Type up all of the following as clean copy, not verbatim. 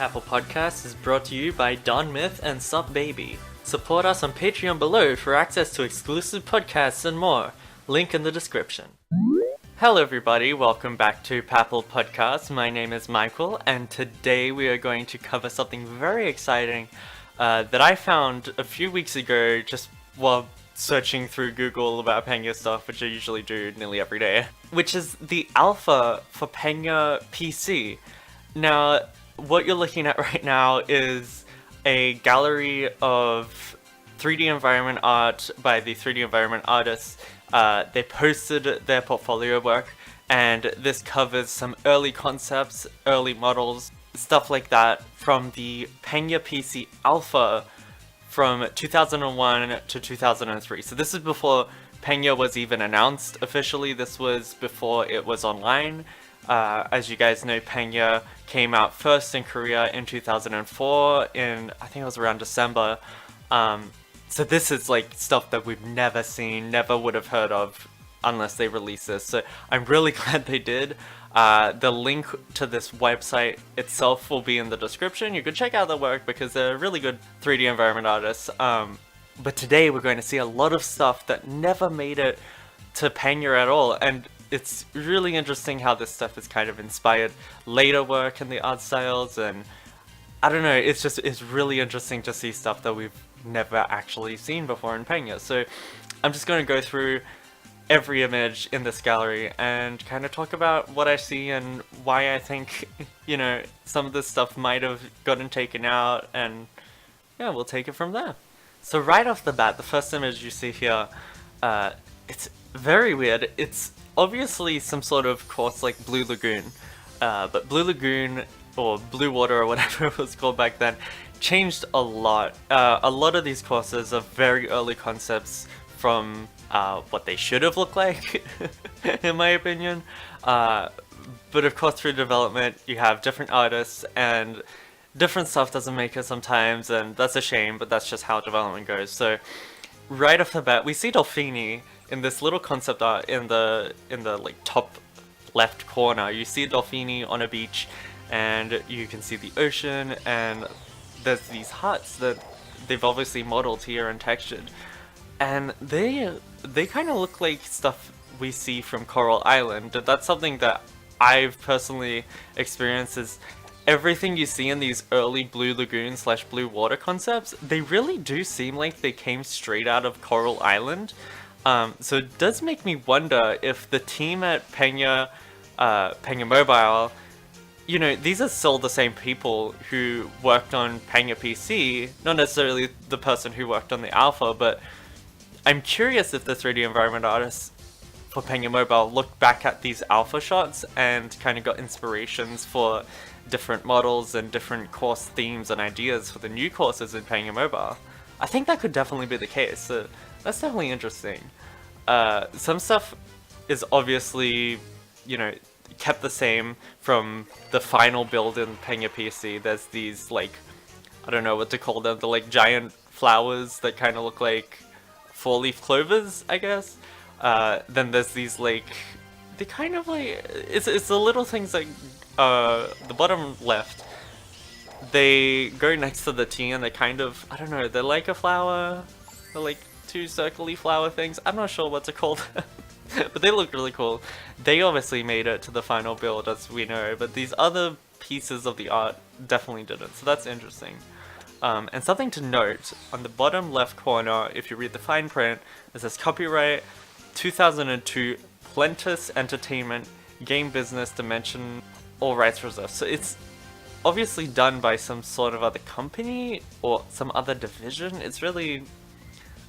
Apple Podcast is brought to you by Don Myth and Sup Baby. Support us on Patreon below for access to exclusive podcasts and more. Link in the description. Hello everybody, welcome back to Papel Podcast. My name is Michael, and today we are going to cover something very exciting that I found a few weeks ago just while searching through Google about Pangya stuff, which I usually do nearly every day, which is the alpha for Pangya PC. Now, what you're looking at right now is a gallery of 3D environment art by the 3D environment artists. They posted their portfolio work, and this covers some early concepts, early models, stuff like that from the Pangya PC alpha from 2001 to 2003. So this is before Pangya was even announced officially. This was before it was online. As you guys know, Pangya came out first in Korea in 2004, I think it was around December. So this is like stuff that we've never seen, never would have heard of unless they release this. So I'm really glad they did. The link to this website itself will be in the description. You can check out their work because they're really good 3D environment artists. But today we're going to see a lot of stuff that never made it to Pangya at all. And it's really interesting how this stuff is kind of inspired later work in the art styles, and I don't know, it's really interesting to see stuff that we've never actually seen before in Pangya. So I'm just going to go through every image in this gallery and kind of talk about what I see and why I think, you know, some of this stuff might have gotten taken out, and yeah, we'll take it from there. So right off the bat, the first image you see here, it's very weird. It's obviously some sort of course like Blue Lagoon, but Blue Lagoon, or Blue Water, or whatever it was called back then, changed a lot. A lot of these courses are very early concepts from what they should have looked like, in my opinion. But of course, through development, you have different artists, and different stuff doesn't make it sometimes, and that's a shame, but that's just how development goes. So right off the bat, we see Dolphini in this little concept art in the like top left corner. You see Dolphini on a beach, and you can see the ocean, and there's these huts that they've obviously modeled here and textured, and they kind of look like stuff we see from Coral Island. That's something that I've personally experienced. Is everything you see in these early Blue Lagoon / Blue Water concepts, they really do seem like they came straight out of Coral Island. So it does make me wonder if the team at Pangya Mobile, you know, these are still the same people who worked on Pangya PC, not necessarily the person who worked on the alpha, but I'm curious if the 3D environment artists for Pangya Mobile looked back at these alpha shots and kind of got inspirations for different models and different course themes and ideas for the new courses in Pangya Mobile. I think that could definitely be the case. So that's definitely interesting. Some stuff is obviously, you know, kept the same from the final build in Pangya PC. There's these, like, I don't know what to call them, the like giant flowers that kind of look like 4-leaf clovers, I guess. Then there's these like, they kind of like, it's the little things like, the bottom left, they go next to the T and they kind of, I don't know, they're like a flower, they're like two circly flower things. I'm not sure what to call them, but they look really cool. They obviously made it to the final build, as we know, but these other pieces of the art definitely didn't, so that's interesting. And something to note, on the bottom left corner, if you read the fine print, it says copyright 2002 Plentus Entertainment, Game Business Dimension, all rights reserved. So it's obviously done by some sort of other company or some other division. It's really,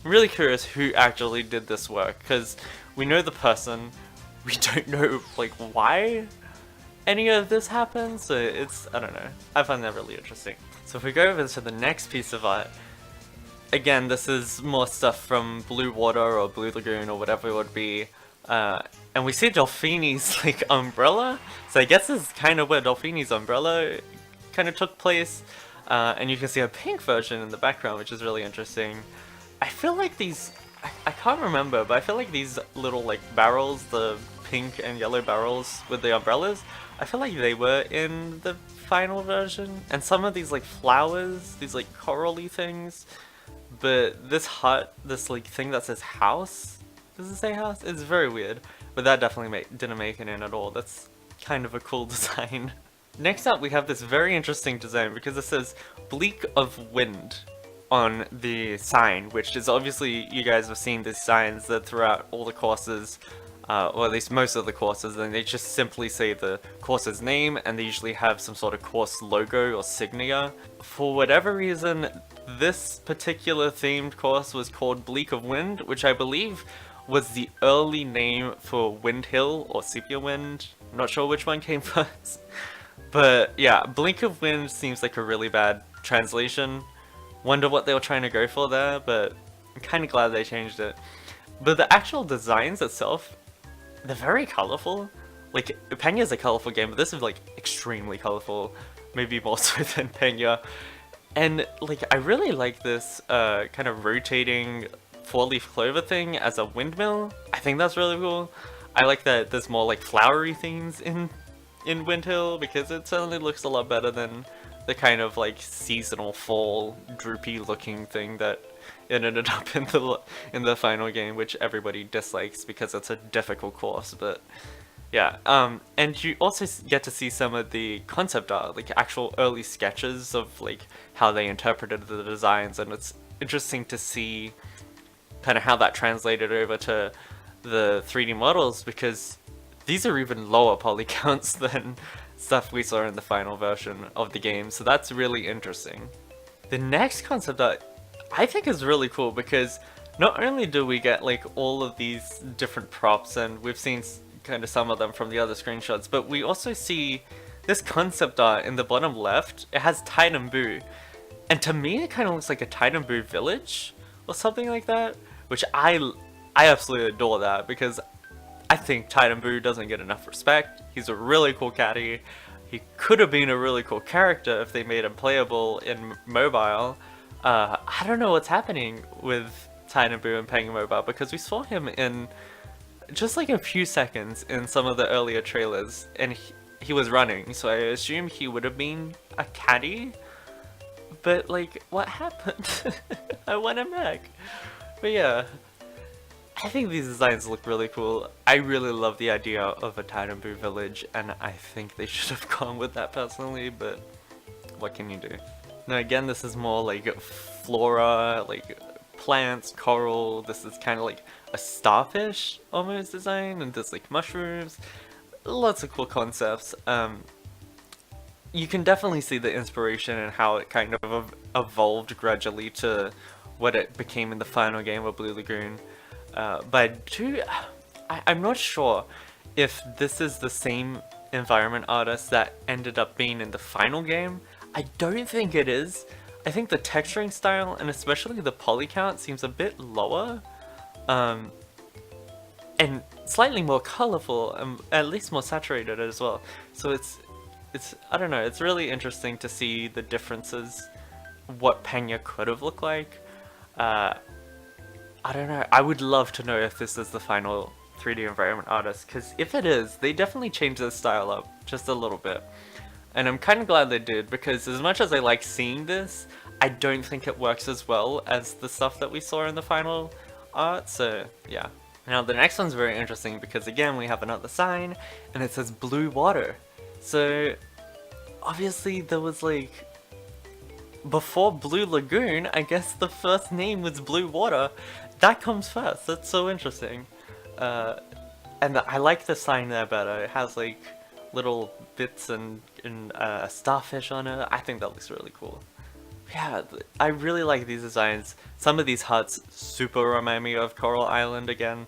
really curious who actually did this work, because we know the person, we don't know like why any of this happens. So it's, I don't know, I find that really interesting. So if we go over to the next piece of art, again, this is more stuff from Blue Water or Blue Lagoon or whatever it would be. And we see Dolphini's like umbrella, so I guess this is kind of where Dolphini's umbrella kind of took place. And you can see a pink version in the background, which is really interesting. I feel like these, I can't remember, but I feel like these little like barrels, the pink and yellow barrels with the umbrellas, I feel like they were in the final version, and some of these like flowers, these like corally things, but this hut, this like thing that says house, does it say house? It's very weird, but that definitely didn't make it in at all. That's kind of a cool design. Next up, we have this very interesting design because it says Bleak of Wind on the sign, which is obviously, you guys have seen these signs that throughout all the courses, or at least most of the courses, and they just simply say the course's name, and they usually have some sort of course logo or signature. For whatever reason, this particular themed course was called Bleak of Wind, which I believe was the early name for Wind Hill or Sepia Wind. I'm not sure which one came first. But yeah, Bleak of Wind seems like a really bad translation. Wonder what they were trying to go for there, but I'm kind of glad they changed it. But the actual designs itself, they're very colorful. Like, Pangya is a colorful game, but this is like extremely colorful, maybe more so than Pangya. And like, I really like this kind of rotating four-leaf clover thing as a windmill. I think that's really cool. I like that there's more like flowery themes in Wind Hill, because it certainly looks a lot better than the kind of like seasonal fall droopy looking thing that it ended up in the final game, which everybody dislikes because it's a difficult course. But yeah, and you also get to see some of the concept art, like actual early sketches of like how they interpreted the designs, and it's interesting to see kind of how that translated over to the 3D models, because these are even lower poly counts than stuff we saw in the final version of the game, so that's really interesting. The next concept art I think is really cool, because not only do we get like all of these different props, and we've seen kind of some of them from the other screenshots, but we also see this concept art in the bottom left. It has Titan Boo, and to me it kind of looks like a Titan Boo village or something like that, which I absolutely adore that, because I think Titan Boo doesn't get enough respect. He's a really cool caddy. He could have been a really cool character if they made him playable in mobile. I don't know what's happening with Titan Boo and Pangya Mobile, because we saw him in just like a few seconds in some of the earlier trailers, and he was running, so I assume he would have been a caddy. But like, what happened? I want him back. But yeah, I think these designs look really cool. I really love the idea of a Titan Boo village, and I think they should have gone with that personally, but what can you do? Now again, this is more like flora, like plants, coral. This is kind of like a starfish almost design, and there's like mushrooms. Lots of cool concepts. You can definitely see the inspiration and how it kind of evolved gradually to what it became in the final game of Blue Lagoon. But I'm not sure if this is the same environment artist that ended up being in the final game. I don't think it is. I think the texturing style, and especially the poly count, seems a bit lower. And slightly more colorful, and at least more saturated as well. So it's I don't know, it's really interesting to see the differences, what Pangya could have looked like. I don't know, I would love to know if this is the final 3D environment artist, because if it is, they definitely changed their style up just a little bit. And I'm kind of glad they did, because as much as I like seeing this, I don't think it works as well as the stuff that we saw in the final art, so yeah. Now the next one's very interesting, because again we have another sign, and it says Blue Water. So obviously there was like, before Blue Lagoon, I guess the first name was Blue Water. That comes first. That's so interesting. And I like the sign there better. It has like little bits and a starfish on it. I think that looks really cool. Yeah, I really like these designs. Some of these huts super remind me of Coral Island again.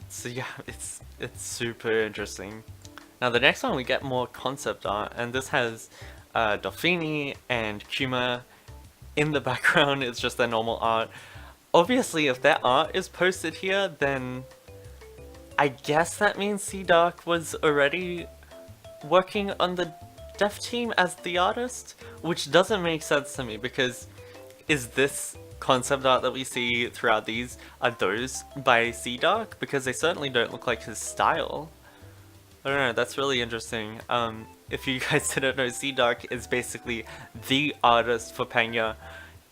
So yeah, it's super interesting. Now the next one we get more concept art, and this has Dolphini and Kuma. In the background it's just their normal art. Obviously if their art is posted here, then I guess that means C-Dark was already working on the dev team as the artist, which doesn't make sense to me, because is this concept art that we see throughout these, are those by C-Dark? Because they certainly don't look like his style. I don't know, that's really interesting. if you guys didn't know, Z-Dark is basically the artist for Pangya.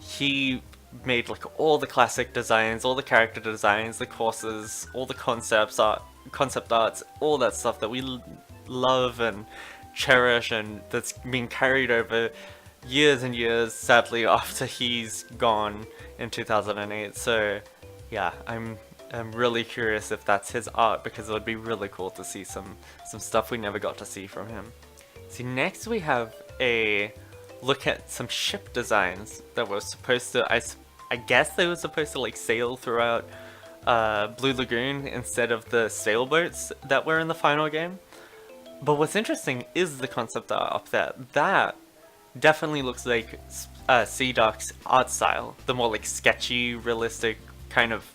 He made like all the classic designs, all the character designs, the courses, all the concept arts, all that stuff that we love and cherish, and that's been carried over years and years, sadly, after he's gone in 2008. So yeah, I'm really curious if that's his art, because it would be really cool to see some stuff we never got to see from him. See, next we have a look at some ship designs that were supposed to, I guess they were supposed to like sail throughout Blue Lagoon instead of the sailboats that were in the final game. But what's interesting is the concept art up there. That definitely looks like Z-Dark's art style, the more like sketchy, realistic, kind of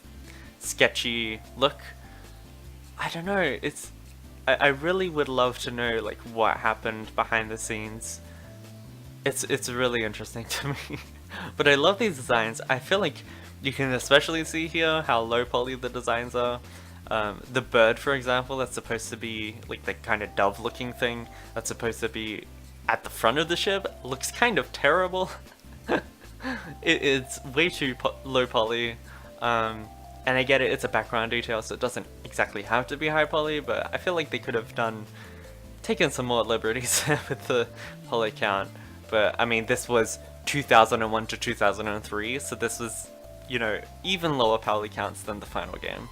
sketchy look. I don't know, I really would love to know like what happened behind the scenes. It's really interesting to me. But I love these designs. I feel like you can especially see here how low poly the designs are. The bird, for example, that's supposed to be like the kind of dove looking thing that's supposed to be at the front of the ship, looks kind of terrible. It's way too low poly. And I get it, it's a background detail, so it doesn't exactly have to be high poly, but I feel like they could have taken some more liberties with the poly count. But I mean, this was 2001 to 2003, so this was, you know, even lower poly counts than the final game.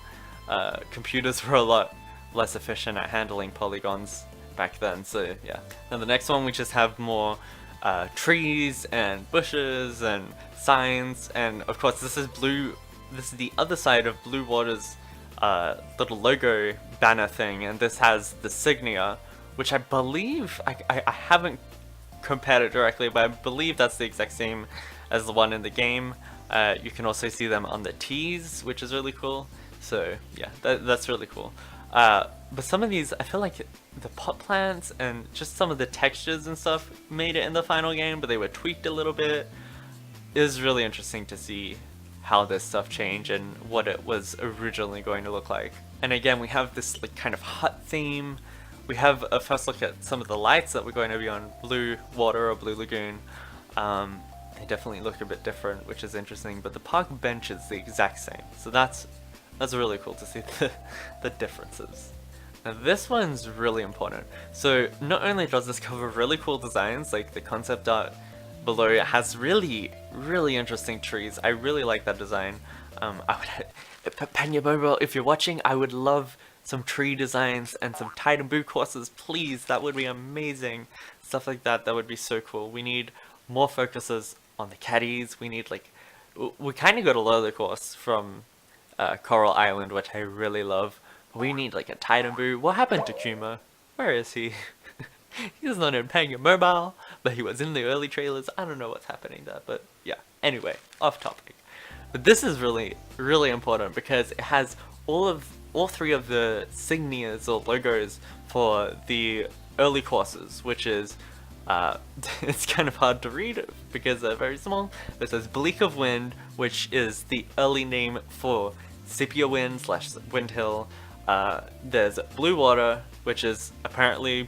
Computers were a lot less efficient at handling polygons back then, so yeah. Now the next one, we just have more trees and bushes and signs, and of course this is the other side of Blue Water's little logo banner thing, and this has the Signia, which I believe, I haven't compared it directly, but I believe that's the exact same as the one in the game. You can also see them on the T's, which is really cool. So yeah, that's really cool. But some of these, I feel like the pot plants and just some of the textures and stuff made it in the final game, but they were tweaked a little bit. It was really interesting to see how this stuff changed and what it was originally going to look like. And again, we have this like kind of hut theme. We have a first look at some of the lights that were going to be on Blue Water or Blue Lagoon. They definitely look a bit different, which is interesting, but the park bench is the exact same. So that's really cool to see the differences. Now this one's really important. So not only does this cover really cool designs, like the concept art below it has really interesting trees. I really like that design. Pangya Mobile, if you're watching, I would love some tree designs and some Titan Boo courses, please. That would be amazing. Stuff like that would be so cool. We need more focuses on the caddies. We need like, we kind of got a Lolo course from Coral Island, which I really love. We need like a Titan Boo. What happened to Kuma? Where is he? He's not in Pangya Mobile, but he was in the early trailers. I don't know what's happening there, but yeah. Anyway, off topic. But this is really important because it has all three of the signias or logos for the early courses, which is it's kind of hard to read because they're very small. This says Bleak of Wind, which is the early name for Sepia Wind / Wind Hill. There's Blue Water, which is apparently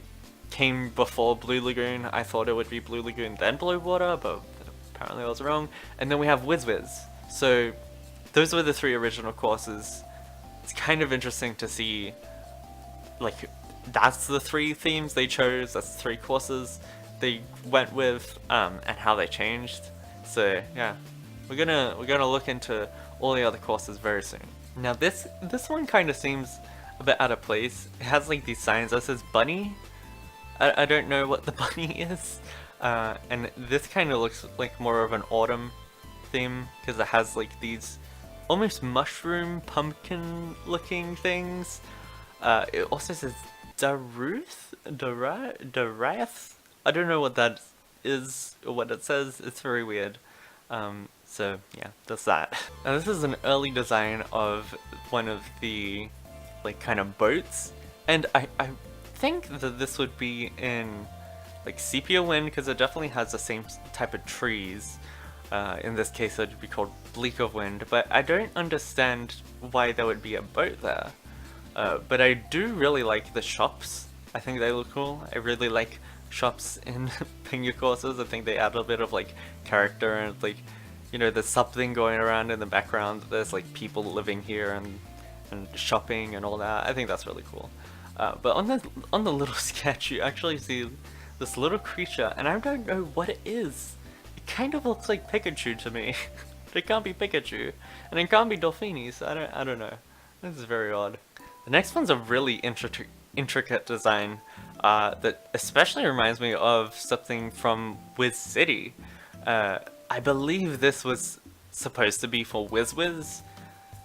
came before Blue Lagoon. I thought it would be Blue Lagoon then Blue Water, but apparently I was wrong. And then we have Wizz-Wizz. So those were the three original courses. It's kind of interesting to see, like, that's the three themes they chose, that's the three courses they went with, and how they changed. So yeah, we're gonna look into all the other courses very soon. Now this one kind of seems a bit out of place. It has like these signs that says bunny. I don't know what the bunny is, and this kind of looks like more of an autumn theme because it has like these almost mushroom pumpkin looking things. It also says Darath? I don't know what that is or what it says. It's very weird. So yeah, that's that. Now this is an early design of one of the like kind of boats, and I think that this would be in like Sepia Wind because it definitely has the same type of trees. In this case it would be called Bleak of Wind, but I don't understand why there would be a boat there. But I do really like the shops. I think they look cool. I really like shops in Pangya courses. I think they add a bit of like character and like, you know, there's something going around in the background. There's like people living here and shopping and all that. I think that's really cool. But on the little sketch, you actually see this little creature, and I don't know what it is. It kind of looks like Pikachu to me. But it can't be Pikachu, and it can't be Dolphini, so I don't know. This is very odd. The next one's a really intricate design that especially reminds me of something from Wizz City. I believe this was supposed to be for Wizz-Wizz,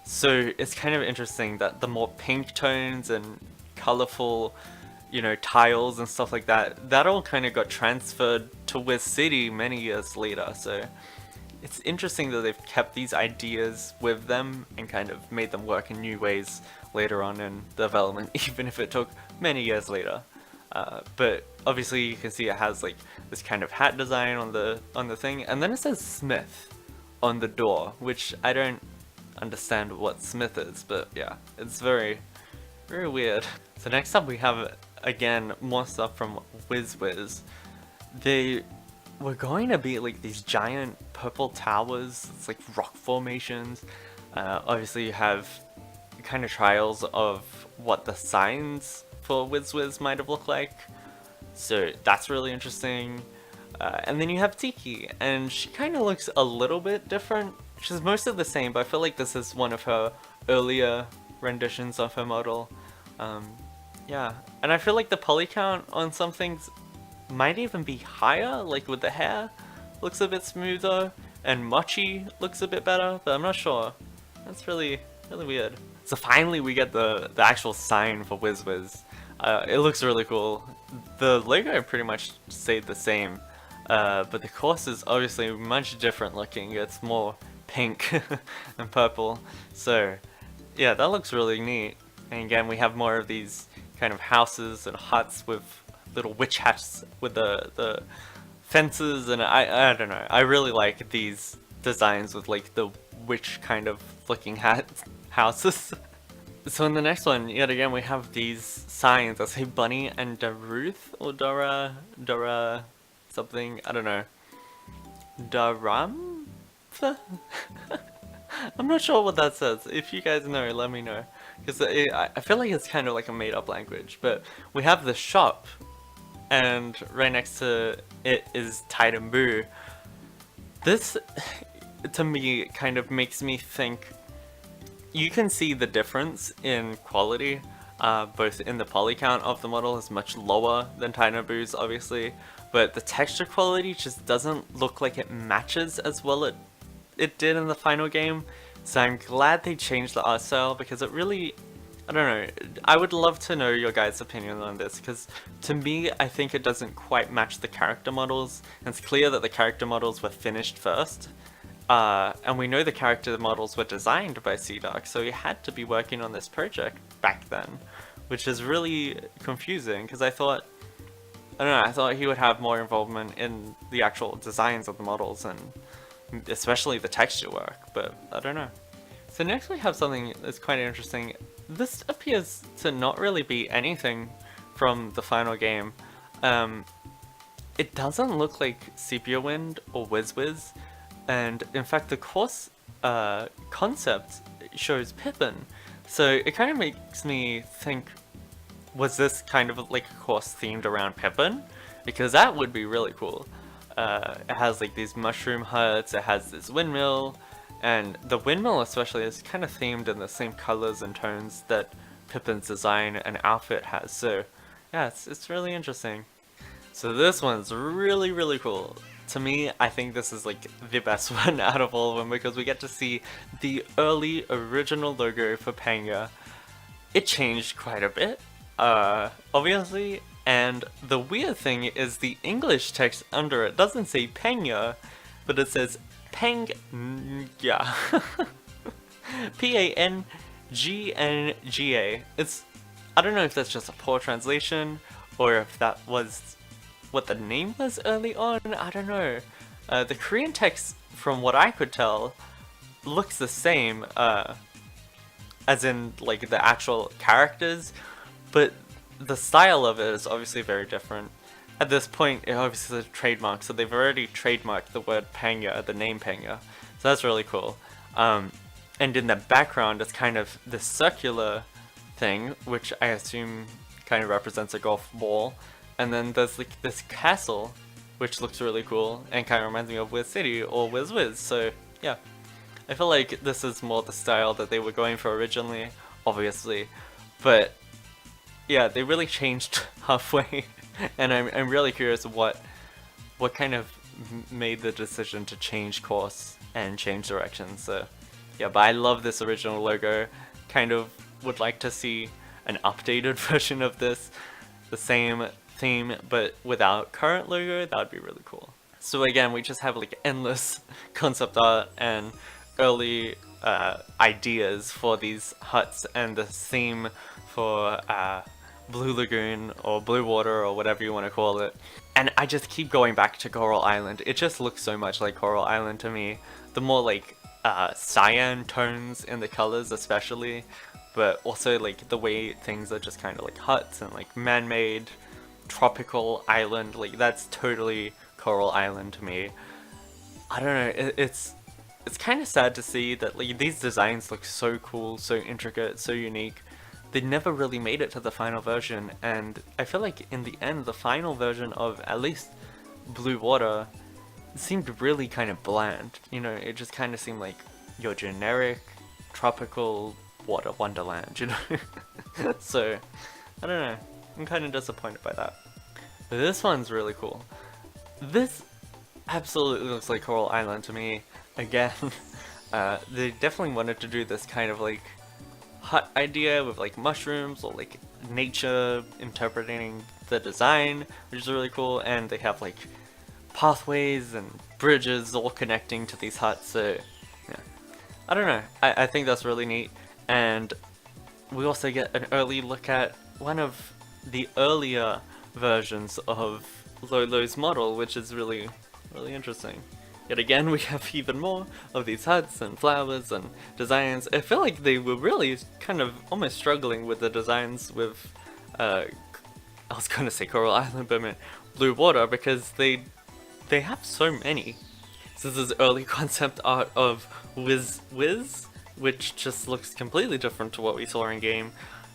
so it's kind of interesting that the more pink tones and colorful, you know, tiles and stuff like that, that all kind of got transferred to Wizz City many years later. So it's interesting that they've kept these ideas with them and kind of made them work in new ways later on in development, even if it took many years later. But obviously you can see it has like this kind of hat design on the thing, and then it says Smith on the door, which I don't understand what Smith is, but yeah, it's very weird. So next up we have again more stuff from Wizz-Wizz. They were going to be like these giant purple towers. It's like rock formations. Obviously you have kind of trials of what the signs for Wizz-Wizz might have looked like, so that's really interesting. And then you have Tiki, and she kind of looks a little bit different. She's mostly the same, but I feel like this is one of her earlier renditions of her model. Yeah, and I feel like the poly count on some things might even be higher, like with the hair looks a bit smoother, and Mochi looks a bit better, but I'm not sure. That's really weird. So finally we get the actual sign for Wizz-Wizz. It looks really cool. The logo pretty much stayed the same, but the course is obviously much different looking. It's more pink and purple. So yeah, that looks really neat. And again, we have more of these kind of houses and huts with little witch hats with the fences, and I don't know. I really like these designs with like the witch kind of looking houses. So in the next one, yet again, we have these signs that say Bunny and Daruth, or Dora something, I don't know. Daram? I'm not sure what that says. If you guys know, let me know. Because I feel like it's kind of like a made up language. But we have the shop, and right next to it is Titan Boo. This, to me, kind of makes me think. You can see the difference in quality, both in the poly count of the model is much lower than Titan Boo's, obviously, but the texture quality just doesn't look like it matches as well it did in the final game. So I'm glad they changed the art style, because it really, I don't know, I would love to know your guys' opinion on this, because to me, I think it doesn't quite match the character models, and it's clear that the character models were finished first. And we know the character models were designed by C-Dark, so he had to be working on this project back then, which is really confusing, because I thought he would have more involvement in the actual designs of the models, and especially the texture work, but I don't know. So next we have something that's quite interesting. This appears to not really be anything from the final game. It doesn't look like Sepia Wind or Wizz-Wizz. And in fact, the course concept shows Pippin, so it kind of makes me think, was this kind of like a course themed around Pippin? Because that would be really cool. It has like these mushroom huts, it has this windmill, and the windmill especially is kind of themed in the same colors and tones that Pippin's design and outfit has. So yeah, it's really interesting. So this one's really cool. To me, I think this is like the best one out of all of them, because we get to see the early original logo for Pangya. It changed quite a bit, obviously, and the weird thing is the English text under it doesn't say Pangya, but it says Pangya. P-A-N-G-N-G-A. I don't know if that's just a poor translation, or if that was what the name was early on, I don't know. The Korean text, from what I could tell, looks the same, as in like the actual characters, but the style of it is obviously very different. at this point, it obviously is a trademark, so they've already trademarked the word Pangya, the name Pangya. So that's really cool. And in the background, it's kind of this circular thing, which I assume kind of represents a golf ball. And then there's like this castle, which looks really cool and kind of reminds me of Wizz City or Wizz-Wizz. So yeah, I feel like this is more the style that they were going for originally, obviously. But yeah, they really changed halfway. And I'm really curious what kind of made the decision to change course and change direction. So yeah, but I love this original logo. Kind of would like to see an updated version of this, the same theme but without current logo. That would be really cool. So again, we just have like endless concept art and early ideas for these huts and the theme for Blue Lagoon or Blue Water or whatever you want to call it. And I just keep going back to Coral Island. It just looks so much like Coral Island to me. The more like cyan tones in the colors especially, but also like the way things are just kind of like huts and like man-made tropical island, like that's totally Coral Island to me. I don't know, it's kind of sad to see that like these designs look so cool, so intricate, so unique. They never really made it to the final version, and I feel like in the end, the final version of at least Blue Water seemed really kind of bland. You know, it just kind of seemed like your generic tropical water wonderland, you know? So, I don't know. I'm kind of disappointed by that. But this one's really cool. This absolutely looks like Coral Island to me. Again, they definitely wanted to do this kind of like hut idea with like mushrooms or like nature interpreting the design, which is really cool. And they have like pathways and bridges all connecting to these huts. So yeah, I don't know. I think that's really neat. And we also get an early look at one of the earlier versions of Lolo's model, which is really interesting. Yet again, we have even more of these huts and flowers and designs. I feel like they were really kind of almost struggling with the designs with, I was gonna say Coral Island, but I meant Blue Water, because they have so many. So this is early concept art of Wizz-Wizz, which just looks completely different to what we saw in game.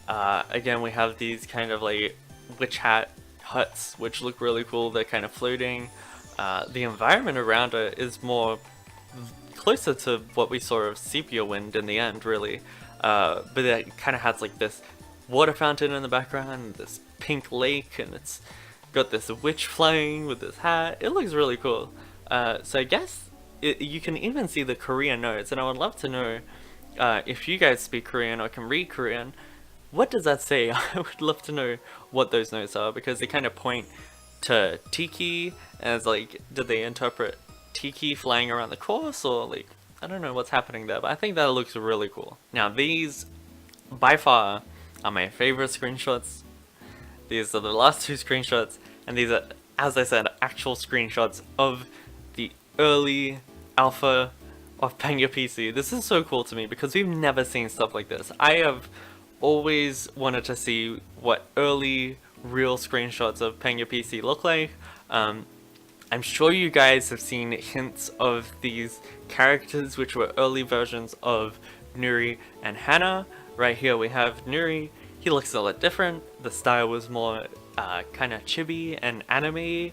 Again, we have these kind of like witch hat huts, which look really cool. They're kind of floating. The environment around it is more closer to what we saw of Sepia Wind in the end, really. But it kind of has like this water fountain in the background, this pink lake, and it's got this witch flying with this hat. It looks really cool. So I guess you can even see the Korean notes, and I would love to know if you guys speak Korean or can read Korean. What does that say? I would love to know what those notes are, because they kind of point to Tiki as like, did they interpret Tiki flying around the course, or like, I don't know what's happening there, but I think that looks really cool. Now these, by far, are my favorite screenshots. These are the last two screenshots, and these are, as I said, actual screenshots of the early alpha of Pangya PC. This is so cool to me because we've never seen stuff like this. I have always wanted to see what early real screenshots of Pangya PC look like. I'm sure you guys have seen hints of these characters, which were early versions of Nuri and Hannah. Right here we have Nuri. He looks a lot different. The style was more kind of chibi and anime.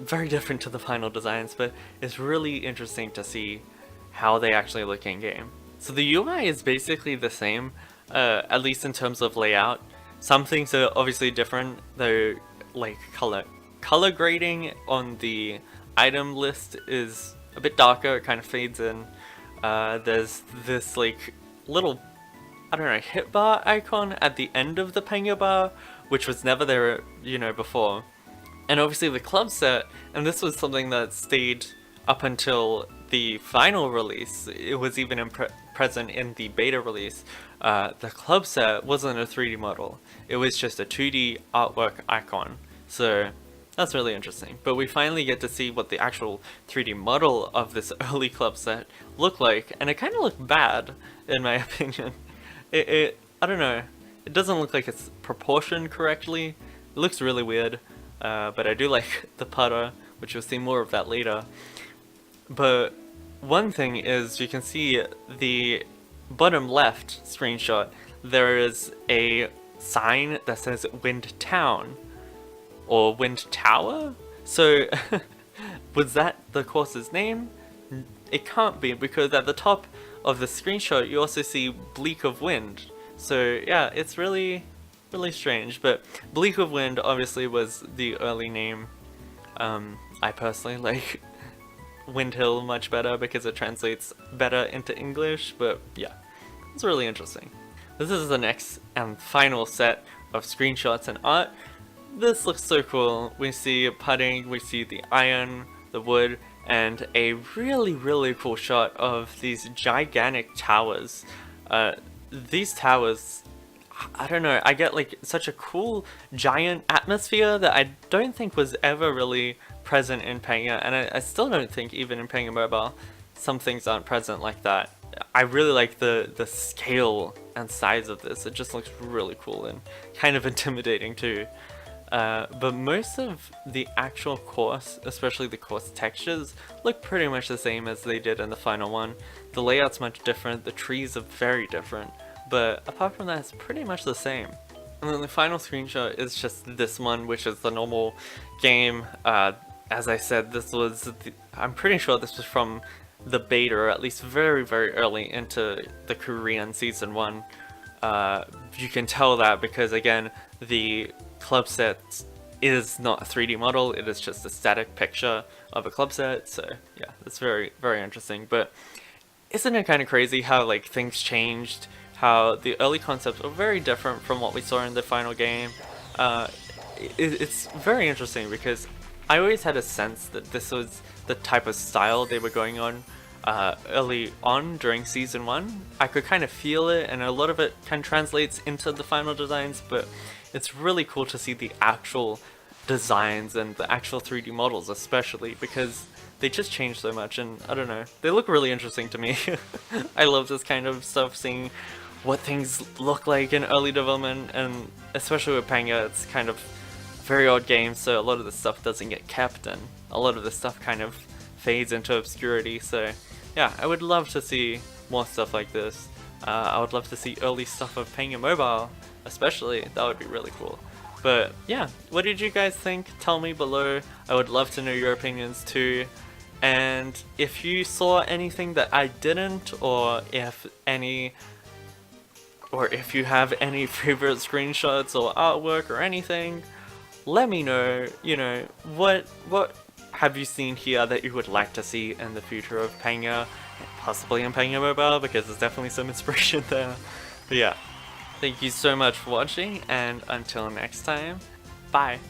Very different to the final designs, but it's really interesting to see how they actually look in game. So the UI is basically the same, at least in terms of layout. Some things are obviously different, though, like color grading on the item list is a bit darker. It kind of fades in. There's this like little, I don't know, hit bar icon at the end of the Pangya bar, which was never there, you know, before. And obviously the club set, and this was something that stayed up until the final release. It was even present in the beta release. The club set wasn't a 3D model. It was just a 2D artwork icon. So that's really interesting. But we finally get to see what the actual 3D model of this early club set looked like, and it kind of looked bad, in my opinion. I don't know. It doesn't look like it's proportioned correctly. It looks really weird. but I do like the putter, which you'll see more of that later. But one thing is, you can see the bottom left screenshot, there is a sign that says Wind Town, or Wind Tower? So, was that the course's name? It can't be, because at the top of the screenshot you also see Bleak of Wind. So yeah, it's really strange, but Bleak of Wind obviously was the early name. I personally like Wind Hill much better because it translates better into English, but yeah, it's really interesting. This is the next and final set of screenshots and art. This looks so cool. We see putting, we see the iron, the wood, and a really cool shot of these gigantic towers. These towers, I don't know, I get like such a cool giant atmosphere that I don't think was ever really present in Pangya, and I still don't think even in Pangya Mobile some things aren't present like that. I really like the scale and size of this. It just looks really cool and kind of intimidating too. But most of the actual course, especially the course textures, look pretty much the same as they did in the final one. The layout's much different, the trees are very different, but apart from that, it's pretty much the same. And then the final screenshot is just this one, which is the normal game. As I said, this was, I'm pretty sure this was from the beta, or at least very early into the Korean Season 1. You can tell that because, again, the club set is not a 3D model, it is just a static picture of a club set, so yeah, it's very interesting. But isn't it kind of crazy how like things changed, how the early concepts were very different from what we saw in the final game? It's very interesting because I always had a sense that this was the type of style they were going on early on during Season 1. I could kind of feel it, and a lot of it kind of translates into the final designs, but it's really cool to see the actual designs and the actual 3D models, especially because they just changed so much, and I don't know, they look really interesting to me. I love this kind of stuff, seeing what things look like in early development, and especially with Pangya, it's kind of a very odd game, so a lot of the stuff doesn't get kept, and a lot of the stuff kind of fades into obscurity. So yeah, I would love to see more stuff like this. I would love to see early stuff of Pangya Mobile, especially. That would be really cool. But yeah, what did you guys think? Tell me below. I would love to know your opinions too. And if you saw anything that I didn't, or if you have any favorite screenshots or artwork or anything, let me know. You know, what have you seen here that you would like to see in the future of Pangya, possibly in Pangya Mobile, because there's definitely some inspiration there. But yeah, thank you so much for watching, and until next time, bye!